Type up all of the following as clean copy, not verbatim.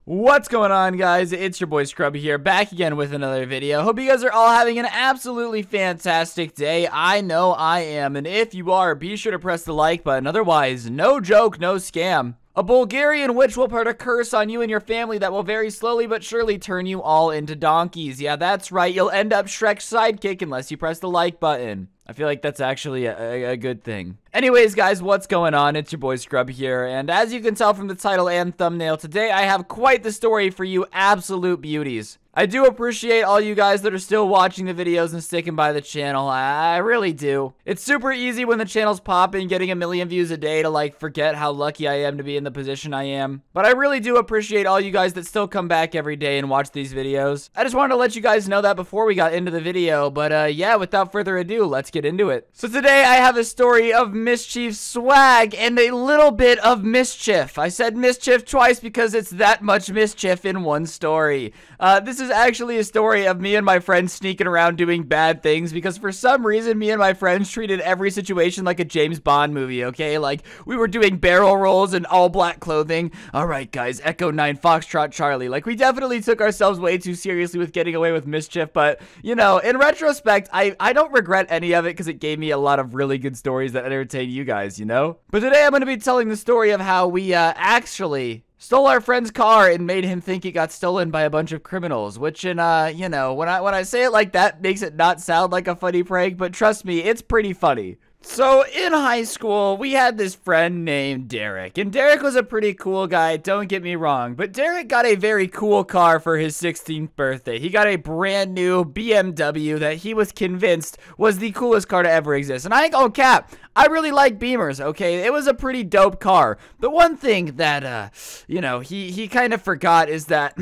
What's going on, guys? It's your boy Scrubby here, back again with another video. Hope you guys are all having an absolutely fantastic day. I know I am, and if you are, be sure to press the like button. Otherwise, no joke, no scam. A Bulgarian witch will put a curse on you and your family that will very slowly but surely turn you all into donkeys. Yeah, that's right. You'll end up Shrek's sidekick unless you press the like button. I feel like that's actually a good thing. Anyways, guys, what's going on? It's your boy Scrub here, and as you can tell from the title and thumbnail, today I have quite the story for you absolute beauties. I do appreciate all you guys that are still watching the videos and sticking by the channel. I really do. It's super easy when the channel's popping, getting a million views a day to like forget how lucky I am to be in the position I am. But I really do appreciate all you guys that still come back every day and watch these videos. I just wanted to let you guys know that before we got into the video, but yeah, without further ado, let's get into it. So today I have a story of mischief, swag, and a little bit of mischief. I said mischief twice because it's that much mischief in one story. This is actually a story of me and my friends sneaking around doing bad things because for some reason me and my friends treated every situation like a James Bond movie, okay? Like, we were doing barrel rolls in all black clothing. Alright guys, Echo 9 Foxtrot Charlie. Like, we definitely took ourselves way too seriously with getting away with mischief, but, you know, in retrospect, I don't regret any of it because it gave me a lot of really good stories that entertain you guys, you know? But today I'm going to be telling the story of how we actually stole our friend's car and made him think it got stolen by a bunch of criminals, which you know, when I say it like that makes it not sound like a funny prank, but trust me, it's pretty funny. So, in high school, we had this friend named Derek, and Derek was a pretty cool guy, don't get me wrong, but Derek got a very cool car for his 16th birthday. He got a brand new BMW that he was convinced was the coolest car to ever exist, and I ain't gonna cap, I really like Beamers, okay? It was a pretty dope car. The one thing that, you know, he kind of forgot is that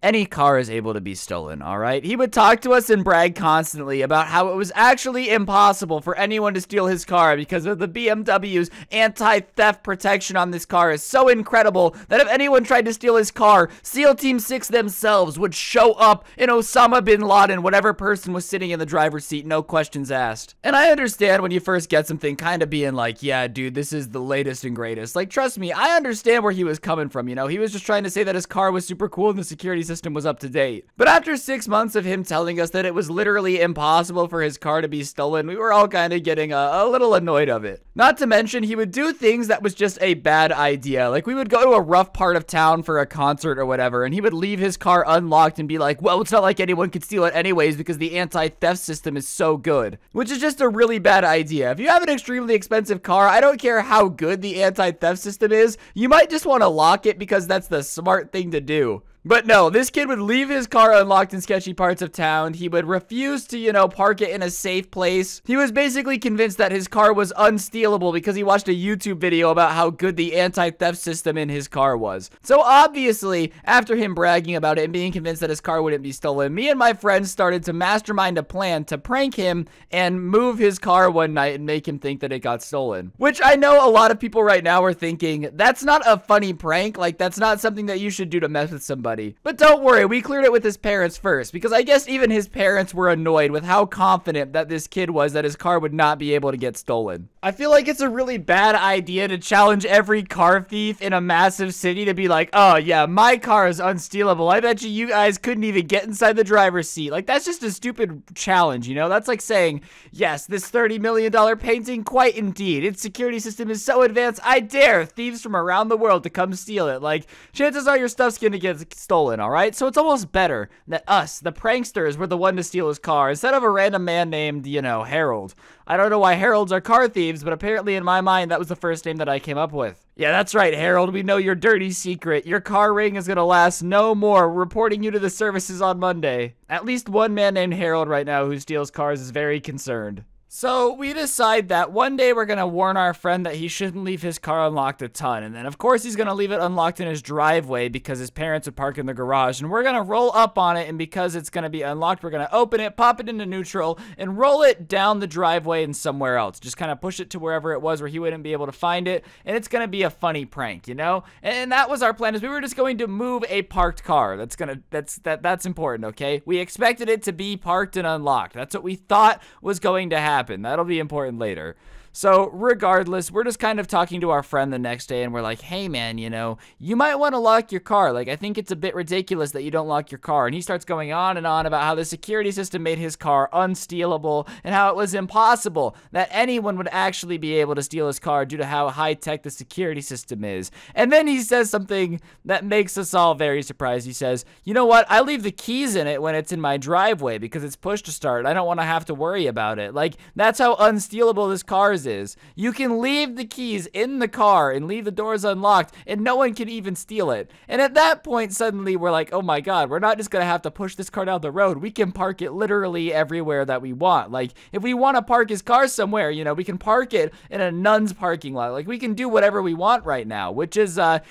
any car is able to be stolen, alright? He would talk to us and brag constantly about how it was actually impossible for anyone to steal his car because of the BMW's anti-theft protection on this car is so incredible that if anyone tried to steal his car, SEAL Team 6 themselves would show up in Osama bin Laden, whatever person was sitting in the driver's seat, no questions asked. And I understand when you first get something kind of being like, yeah, dude, this is the latest and greatest. Like, trust me, I understand where he was coming from, you know? He was just trying to say that his car was super cool and the security system was up to date. But after 6 months of him telling us that it was literally impossible for his car to be stolen, we were all kind of getting a little annoyed of it. Not to mention, he would do things that was just a bad idea. Like, we would go to a rough part of town for a concert or whatever, and he would leave his car unlocked and be like, well, it's not like anyone could steal it anyways because the anti-theft system is so good. Which is just a really bad idea. If you have an extremely expensive car, I don't care how good the anti-theft system is, you might just want to lock it because that's the smart thing to do. But no, this kid would leave his car unlocked in sketchy parts of town. He would refuse to, you know, park it in a safe place. He was basically convinced that his car was unstealable because he watched a YouTube video about how good the anti-theft system in his car was. So obviously, after him bragging about it and being convinced that his car wouldn't be stolen, me and my friends started to mastermind a plan to prank him and move his car one night and make him think that it got stolen. Which I know a lot of people right now are thinking, that's not a funny prank, like that's not something that you should do to mess with somebody. But don't worry, we cleared it with his parents first, because I guess even his parents were annoyed with how confident that this kid was that his car would not be able to get stolen. I feel like it's a really bad idea to challenge every car thief in a massive city to be like, oh yeah, my car is unstealable. I bet you guys couldn't even get inside the driver's seat. Like, that's just a stupid challenge, you know? That's like saying, yes, this $30 million painting, quite indeed. Its security system is so advanced, I dare thieves from around the world to come steal it. Like, chances are your stuff's gonna get stolen, alright? So it's almost better that us, the pranksters, were the one to steal his car instead of a random man named, you know, Harold. I don't know why Harolds are car thieves, but apparently in my mind that was the first name that I came up with. Yeah, that's right, Harold. We know your dirty secret. Your car ring is gonna last no more. Reporting you to the services on Monday. At least one man named Harold right now who steals cars is very concerned. So we decide that one day we're going to warn our friend that he shouldn't leave his car unlocked a ton. And then of course he's going to leave it unlocked in his driveway because his parents would park in the garage. And we're going to roll up on it, and because it's going to be unlocked, we're going to open it, pop it into neutral, and roll it down the driveway and somewhere else. Just kind of push it to wherever it was where he wouldn't be able to find it. And it's going to be a funny prank, you know? And that was our plan, is we were just going to move a parked car. That's important, okay? We expected it to be parked and unlocked. That's what we thought was going to happen. That'll be important later. So regardless, we're just kind of talking to our friend the next day, and we're like, hey man, you know, you might want to lock your car. Like, I think it's a bit ridiculous that you don't lock your car. And he starts going on and on about how the security system made his car unstealable and how it was impossible that anyone would actually be able to steal his car due to how high-tech the security system is. And then he says something that makes us all very surprised. He says, you know what, I leave the keys in it when it's in my driveway because it's push to start. I don't want to have to worry about it. Like, that's how unstealable this car's is. You can leave the keys in the car and leave the doors unlocked and no one can even steal it. And at that point, suddenly we're like, oh my god, we're not just gonna have to push this car down the road. We can park it literally everywhere that we want. Like, if we want to park his car somewhere, you know, we can park it in a nun's parking lot. Like, we can do whatever we want right now, which is a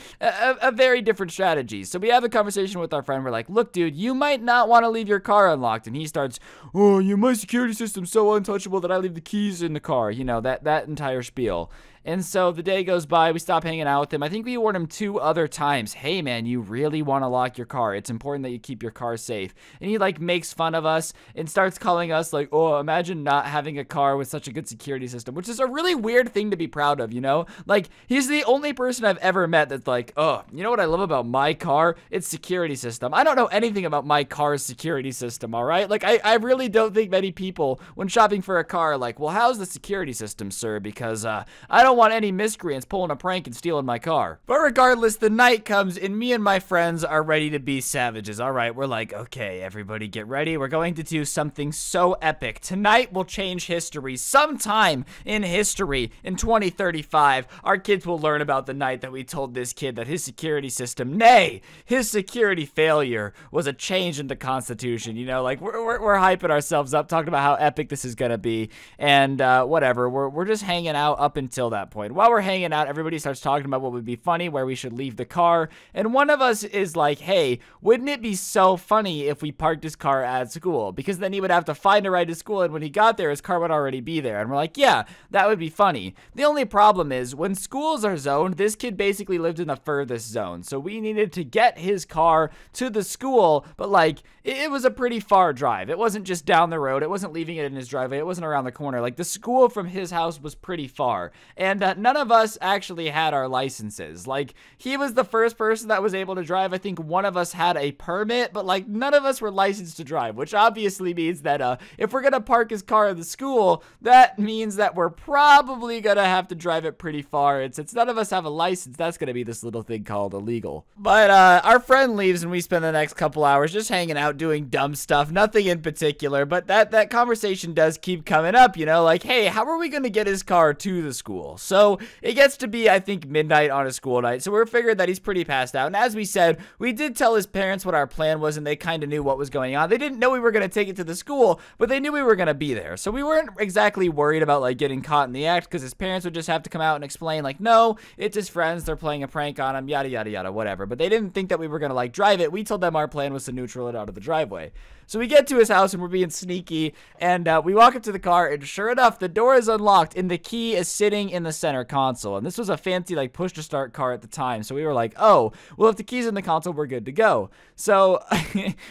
very different strategy. So we have a conversation with our friend. We're like, look, dude, you might not want to leave your car unlocked. And he starts, oh, my security system's so untouchable that I leave the keys in the car. You know, that entire spiel. And so the day goes by, we stop hanging out with him. I think we warned him 2 other times. Hey man, you really want to lock your car. It's important that you keep your car safe. And he like makes fun of us and starts calling us like, oh, imagine not having a car with such a good security system, which is a really weird thing to be proud of, you know? Like, he's the only person I've ever met that's like, oh, you know what I love about my car? Its security system. I don't know anything about my car's security system, all right? Like, I really don't think many people, when shopping for a car, are like, well, how's the security system, sir? Because I don't want any miscreants pulling a prank and stealing my car. But regardless, the night comes and me and my friends are ready to be savages. All right, we're like, okay, everybody get ready. We're going to do something so epic. Tonight will change history. Sometime in history, in 2035, our kids will learn about the night that we told this kid that his security system, nay, his security failure was a change in the Constitution. You know, like, we're hyping ourselves up, talking about how epic this is gonna be, and whatever. We're just hanging out up until that point. While we're hanging out, everybody starts talking about what would be funny, where we should leave the car, and one of us is like, hey, wouldn't it be so funny if we parked his car at school? Because then he would have to find a ride to school, and when he got there, his car would already be there. And we're like, yeah, that would be funny. The only problem is, when schools are zoned, this kid basically lived in the furthest zone, so we needed to get his car to the school, but like, it was a pretty far drive. It wasn't just down the road. It wasn't leaving it in his driveway. It wasn't around the corner. Like, the school from his house was pretty far, and none of us actually had our licenses. Like, he was the first person that was able to drive. I think one of us had a permit, but like, none of us were licensed to drive, which obviously means that if we're gonna park his car at the school, that means that we're probably gonna have to drive it pretty far, and since none of us have a license, that's gonna be this little thing called illegal. But our friend leaves and we spend the next couple hours just hanging out doing dumb stuff, nothing in particular, but that conversation does keep coming up, you know, like, hey, how are we gonna get his car to the school? So it gets to be, I think, midnight on a school night, so we're figuring that he's pretty passed out. And as we said, we did tell his parents what our plan was, and they kind of knew what was going on. They didn't know we were going to take it to the school, but they knew we were going to be there. So we weren't exactly worried about, like, getting caught in the act, because his parents would just have to come out and explain, like, no, it's his friends, they're playing a prank on him, yada, yada, yada, whatever. But they didn't think that we were going to, like, drive it. We told them our plan was to neutral it out of the driveway. So we get to his house, and we're being sneaky, and we walk up to the car, and sure enough, the door is unlocked, and the key is sitting in the center console. And this was a fancy, like, push-to-start car at the time, so we were like, oh, well, if the key's in the console, we're good to go. So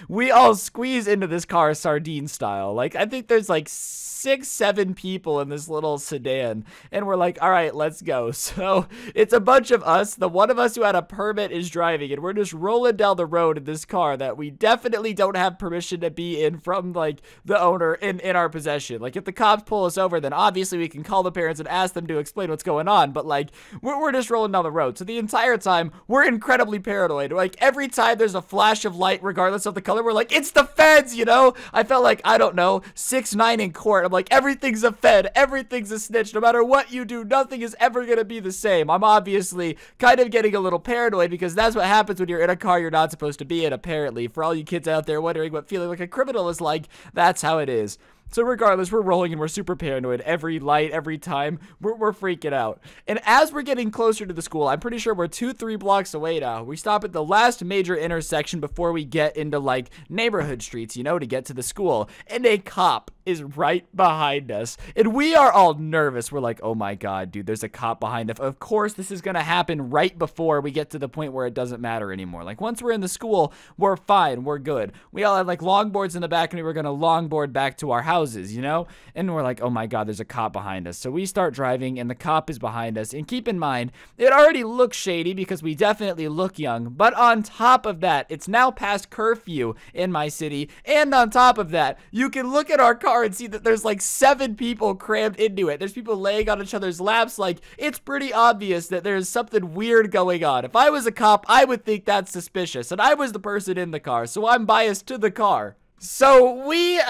we all squeeze into this car sardine style. Like, I think there's, like, 6, 7 people in this little sedan, and we're like, all right, let's go. So it's a bunch of us. The one of us who had a permit is driving, and we're just rolling down the road in this car that we definitely don't have permission to be in from, like, the owner in our possession. Like, if the cops pull us over, then obviously we can call the parents and ask them to explain what's going on, but like, we're just rolling down the road. So the entire time, we're incredibly paranoid. Like, every time there's a flash of light, regardless of the color, we're like, it's the feds, you know? I felt like, I don't know, 6'9" in court. I'm like, everything's a fed, everything's a snitch. No matter what you do, nothing is ever gonna be the same. I'm obviously kind of getting a little paranoid, because that's what happens when you're in a car you're not supposed to be in, apparently. For all you kids out there wondering what feeling like a criminal is like, that's how it is. So regardless, we're rolling and we're super paranoid. Every light, every time, we're freaking out. And as we're getting closer to the school, I'm pretty sure we're 2-3 blocks away now. We stop at the last major intersection before we get into, like, neighborhood streets, you know, to get to the school. And a cop is right behind us. And we are all nervous. We're like, oh my god, dude, there's a cop behind us. Of course, this is gonna happen right before we get to the point where it doesn't matter anymore. Like, once we're in the school, we're fine, we're good. We all had, like, longboards in the back, and we were gonna longboard back to our house. houses, you know? And we're like, oh my God, there's a cop behind us. So we start driving and the cop is behind us. And keep in mind, it already looks shady because we definitely look young. But on top of that, it's now past curfew in my city. And on top of that, you can look at our car and see that there's like 7 people crammed into it. There's people laying on each other's laps. Like, it's pretty obvious that there's something weird going on. If I was a cop, I would think that's suspicious. And I was the person in the car, so I'm biased to the car. So we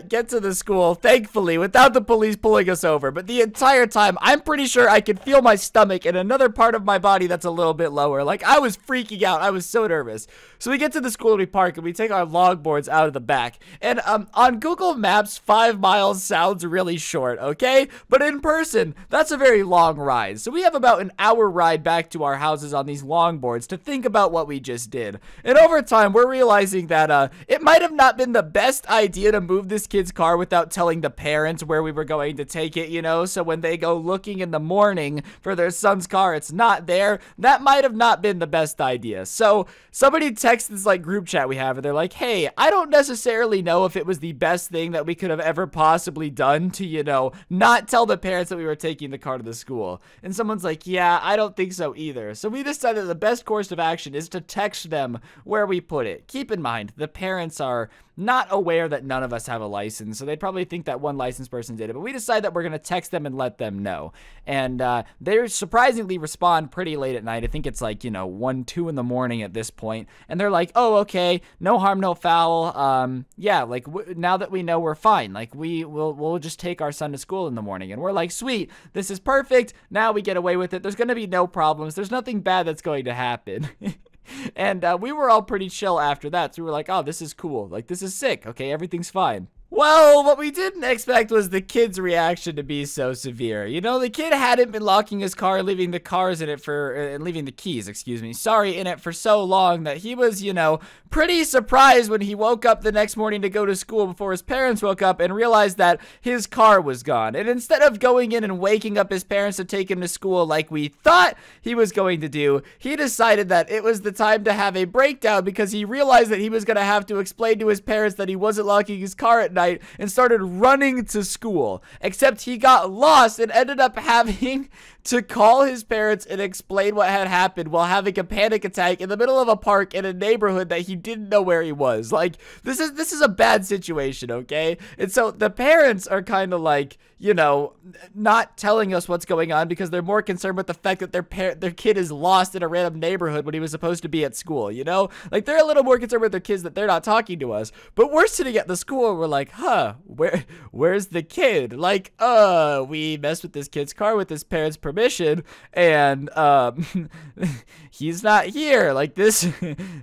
get to the school, thankfully, without the police pulling us over. But the entire time, I'm pretty sure I could feel my stomach and another part of my body that's a little bit lower. Like, I was freaking out. I was so nervous. So we get to the school and we park and we take our longboards out of the back. And on Google Maps, 5 miles sounds really short, okay? But in person, that's a very long ride. So we have about an hour ride back to our houses on these longboards to think about what we just did. And over time, we're realizing that it might have not been the best idea to move this kid's car without telling the parents where we were going to take it, you know? So when they go looking in the morning for their son's car, it's not there. That might have not been the best idea. So somebody texts this like group chat we have and they're like, hey, I don't necessarily know if it was the best thing that we could have ever possibly done to, you know, not tell the parents that we were taking the car to the school. And someone's like, yeah, I don't think so either. So we decided the best course of action is to text them where we put it. Keep in mind, the parents are not aware that none of us have a license, so they'd probably think that one licensed person did it, but we decide that we're going to text them and let them know. And they surprisingly respond pretty late at night. I think it's like, you know, 1, 2 in the morning at this point, and they're like, oh, okay, no harm, no foul. Yeah, like, now that we know, we're fine. Like, we'll just take our son to school in the morning. And we're like, sweet, this is perfect. Now we get away with it. There's going to be no problems. There's nothing bad that's going to happen. And we were all pretty chill after that. So we were like, oh, this is cool. Like, this is sick. Okay, everything's fine. Well, what we didn't expect was the kid's reaction to be so severe. You know, the kid hadn't been locking his car, leaving the cars in it for, leaving the keys, excuse me, sorry, in it for so long that he was, you know, pretty surprised when he woke up the next morning to go to school before his parents woke up and realized that his car was gone. And instead of going in and waking up his parents to take him to school like we thought he was going to do, he decided that it was the time to have a breakdown because he realized that he was going to have to explain to his parents that he wasn't locking his car at night and started running to school. Except he got lost and ended up having to call his parents and explain what had happened while having a panic attack in the middle of a park in a neighborhood that he didn't know where he was. Like, this is a bad situation, okay? And so the parents are kind of like, you know, not telling us what's going on because they're more concerned with the fact that their kid is lost in a random neighborhood when he was supposed to be at school, you know? Like, they're a little more concerned with their kids that they're not talking to us. But we're sitting at the school and we're like, huh, where's the kid? Like, we messed with this kid's car with his parents' permission and he's not here. Like, this,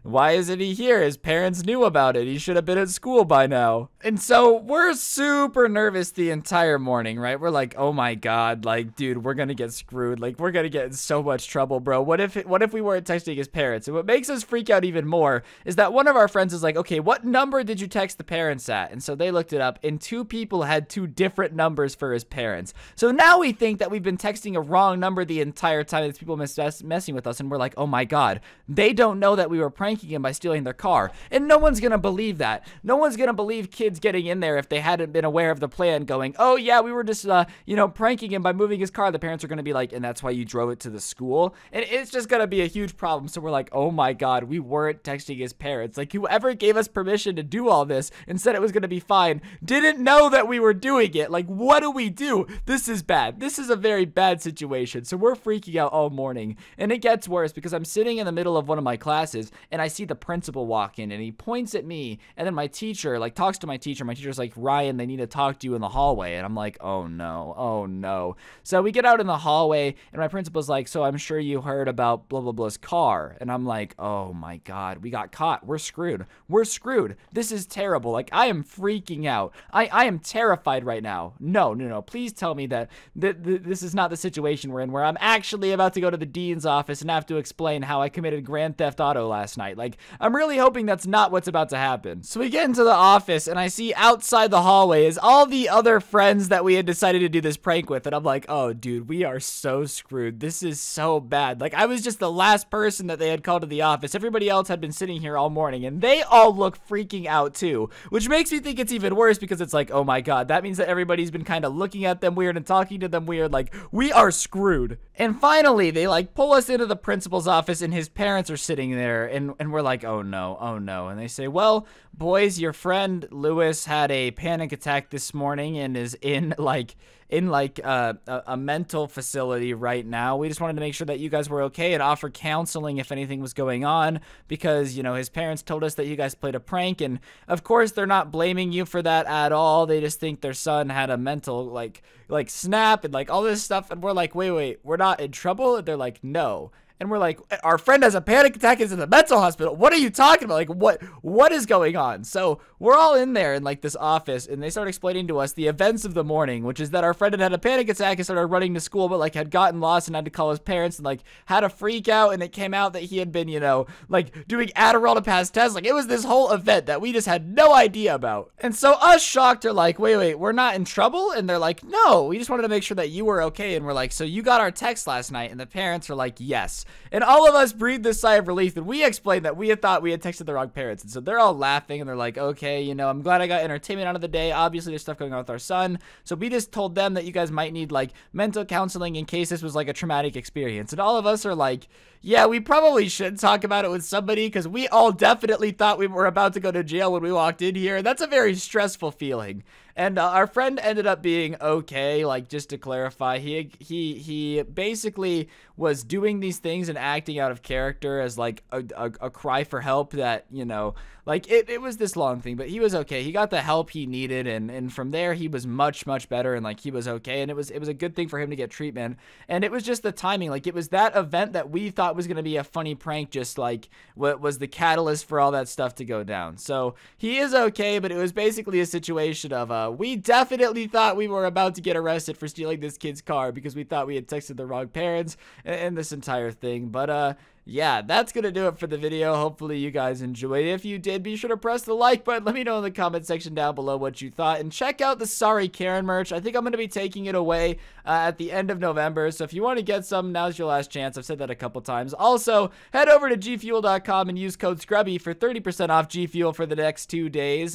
why isn't he here? His parents knew about it. He should have been at school by now. And so we're super nervous the entire morning, right? We're like, oh my God, like, dude, we're gonna get screwed. Like, we're gonna get in so much trouble, bro. What if we weren't texting his parents? And what makes us freak out even more is that one of our friends is like, okay, what number did you text the parents at? And so they looked it up and 2 people had 2 different numbers for his parents. So now we think that we've been texting a wrong number the entire time. These people messing with us, and we're like, oh my God, they don't know that we were pranking him by stealing their car. And no one's gonna believe that. No one's gonna believe kids getting in there if they hadn't been aware of the plan, going, oh yeah, we were just you know, pranking him by moving his car. The parents are gonna be like, and that's why you drove it to the school. And it's just gonna be a huge problem. So we're like, oh my God, we weren't texting his parents. Like, whoever gave us permission to do all this and said it was gonna be fine didn't know that we were doing it. Like, what do we do? This is bad. This is a very bad situation. So we're freaking out all morning. And it gets worse because I'm sitting in the middle of one of my classes and I see the principal walk in and he points at me, and then my teacher like talks to my teacher. My teacher's like, Ryan, they need to talk to you in the hallway. And I'm like, oh no, oh no. So we get out in the hallway and my principal's like, so I'm sure you heard about blah blah blah's car. And I'm like, oh my God, we got caught. We're screwed. We're screwed. This is terrible. Like, I am freaking out. I am terrified right now. No, please tell me that this is not the situation situation we're in where I'm actually about to go to the dean's office and have to explain how I committed Grand Theft Auto last night. Like, I'm really hoping that's not what's about to happen. So we get into the office and I see outside the hallway is all the other friends that we had decided to do this prank with, and I'm like, oh dude, we are so screwed. This is so bad. Like, I was just the last person that they had called to the office. Everybody else had been sitting here all morning and they all look freaking out too, which makes me think it's even worse because it's like, oh my god, that means that everybody's been kind of looking at them weird and talking to them weird. Like, we are screwed. And finally they like pull us into the principal's office and his parents are sitting there, and we're like, oh no, oh no. And they say, well, boys, your friend Lewis had a panic attack this morning and is in a mental facility right now. We just wanted to make sure that you guys were okay and offer counseling if anything was going on, because, you know, his parents told us that you guys played a prank, and of course they're not blaming you for that at all. They just think their son had a mental like snap and like all this stuff, and we're like, wait, we're not in trouble? And they're like, no. And we're like, our friend has a panic attack, is in the mental hospital. What are you talking about? Like, what is going on? So we're all in there in like this office, and they start explaining to us the events of the morning, which is that our friend had a panic attack and started running to school, but like had gotten lost and had to call his parents and like had a freak out, and it came out that he had been, you know, like doing Adderall to pass tests. Like, it was this whole event that we just had no idea about. And so us shocked are like, wait, we're not in trouble? And they're like, no, we just wanted to make sure that you were okay. And we're like, so you got our text last night? And the parents are like, yes. And all of us breathed this sigh of relief, and we explained that we had thought we had texted the wrong parents. And so they're all laughing, and they're like, okay, you know, I'm glad I got entertainment out of the day. Obviously, there's stuff going on with our son. So we just told them that you guys might need, like, mental counseling in case this was, like, a traumatic experience. And all of us are like, yeah, we probably should talk about it with somebody, because we all definitely thought we were about to go to jail when we walked in here. That's a very stressful feeling. And our friend ended up being okay. Like, just to clarify, he basically was doing these things and acting out of character as like a cry for help that, you know, like it was this long thing, but he was okay. He got the help he needed, and from there he was much better, and like he was okay, and it was a good thing for him to get treatment. And it was just the timing. Like, it was that event that we thought was going to be a funny prank, just like what was the catalyst for all that stuff to go down. So he is okay, but it was basically a situation of we definitely thought we were about to get arrested for stealing this kid's car because we thought we had texted the wrong parents and this entire thing. But yeah, that's going to do it for the video. Hopefully you guys enjoyed it. If you did, be sure to press the like button. Let me know in the comment section down below what you thought. And check out the Sorry Karen merch. I think I'm going to be taking it away at the end of November. So if you want to get some, now's your last chance. I've said that a couple times. Also, head over to gfuel.com and use code SCRUBBY for 30% off G Fuel for the next 2 days.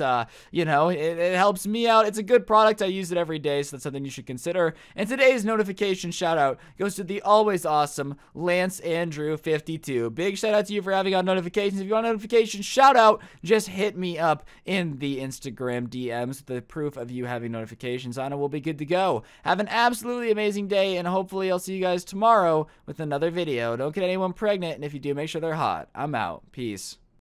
You know, it helps me out. It's a good product. I use it every day, so that's something you should consider. And today's notification shout out goes to the always awesome Lance Andrew 52. Big shout out to you for having on notifications. If you want a notification shout out, just hit me up in the Instagram DMs with the proof of you having notifications on, and we'll be good to go. Have an absolutely amazing day, and hopefully I'll see you guys tomorrow with another video. Don't get anyone pregnant, and if you do, make sure they're hot. I'm out. Peace.